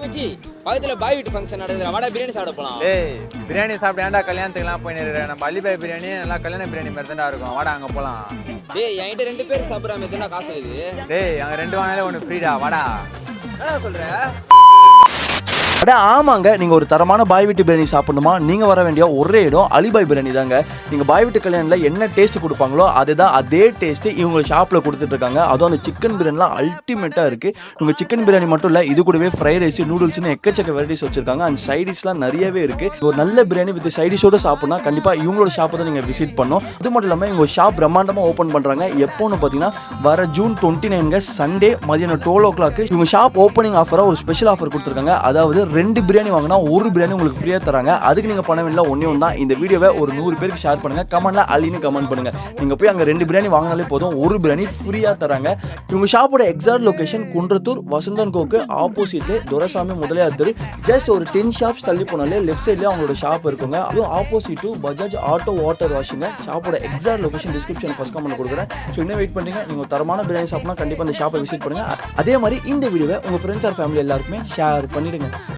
மச்சி பக்கத்துல பாய் வீட்டு ஃபங்க்ஷன் நடக்குது, வாடா பிரியாணி சாப்பிட போலாம். ஏய் பிரியாணி சாப்பிட்டு ஏன்டா கல்யாணத்துக்குலாம் போய் நிற்கிறேன். நம்ம அலிபாய் பிரியாணி நல்லா கல்யாண பிரியாணி மாதிரி தான்டா இருக்கும். வாடா அங்கே போகலாம். டேய் என்கிட்ட 2 பேர் சாப்பிட்ற மாதிரி தானே காசு ஆகுது. டேய் அங்கே 2 வாங்கினாலே 1 ஃப்ரீடா. வாடா. என்னடா சொல்ற? அட ஆமாங்க, நீங்கள் ஒரு தரமான பாய் வீட்டு பிரியாணி சாப்பிடணுமா, நீங்கள் வர வேண்டிய ஒரே இடம் அலிபாய் பிரியாணி தாங்க. நீங்கள் பாய் வீட்டு கல்யாணில் என்ன டேஸ்ட் கொடுப்பாங்களோ அதே டேஸ்ட்டு இவங்க ஷாப்பில் கொடுத்துட்ருக்காங்க. அதுவும் அந்த சிக்கன் பிரியாணிலாம் அல்டிமேட்டாக இருக்குது. இவங்க சிக்கன் பிரியாணி மட்டும் இல்லை, இது கூடவே ஃப்ரைட் ரைஸ், நூடுல்ஸ்னு எக்கச்சக்க வெரைட்டிஸ் வச்சுருக்காங்க. அண்ட் சைடிஷ்லாம் நிறையவே இருக்குது. ஒரு நல்ல பிரியாணி வித் சைடிஷோடு சாப்பிட்னா கண்டிப்பாக இவங்களோட ஷாப்பை தான் நீங்கள் விசிட் பண்ணணும். அது மட்டும் இல்லாமல் இவங்க ஷாப் பிரம்மாண்டமாக ஓப்பன் பண்ணுறாங்க. எப்போன்னு பார்த்தீங்கன்னா வர ஜூன் 29 சண்டே மதியானம் 12 o'clock இவங்க ஷாப் ஓப்பனிங் ஆஃபராக ஒரு ஸ்பெஷல் ஆஃபர் கொடுத்துருக்காங்க. அதாவது 2 பிரியாணி வாங்கினா 1 பிரியாணி உங்களுக்கு ஃப்ரீயாக தராங்க. அதுக்கு நீங்கள் பண்ண வேண்டிய ஒன்றே ஒன்று தான், இந்த வீடியோவை ஒரு 100 பேருக்கு ஷேர் பண்ணுங்கள். கமெண்ட்ல அலின்னு கமெண்ட் பண்ணுங்கள். நீங்கள் போய் அங்கே 2 பிரியாணி வாங்கினாலே போதும், 1 பிரியாணி ஃப்ரீயாக தராங்க. இவங்க ஷாப்போட எக்ஸாக்ட் லொகேஷன் குன்றத்தூர் வசந்தன் கோக்கு ஆப்போசிட்ல துரைசாமி முதலியார் தெரு. ஜஸ்ட் ஒரு 10 ஷாப்ஸ் தள்ளி போனாலே லெஃப்ட் சைட்லேயே அவங்களோட ஷாப் இருக்குங்க. அதுவும் opposite to Bajaj auto water வாஷிங்க. ஷாப்போட exact location description first comment கொடுக்குறேன். ஸோ இன்னும் வெயிட் பண்ணுறீங்க. நீங்கள் தரமான பிரியாணி சாப்பிட்னா கண்டிப்பாக அந்த ஷாப்பை விசிட் பண்ணுங்கள். அதே மாதிரி இந்த வீடியோவை உங்கள் ஃப்ரெண்ட்ஸ் ஆர் ஃபேமிலி எல்லாருக்குமே ஷேர் பண்ணிடுங்க.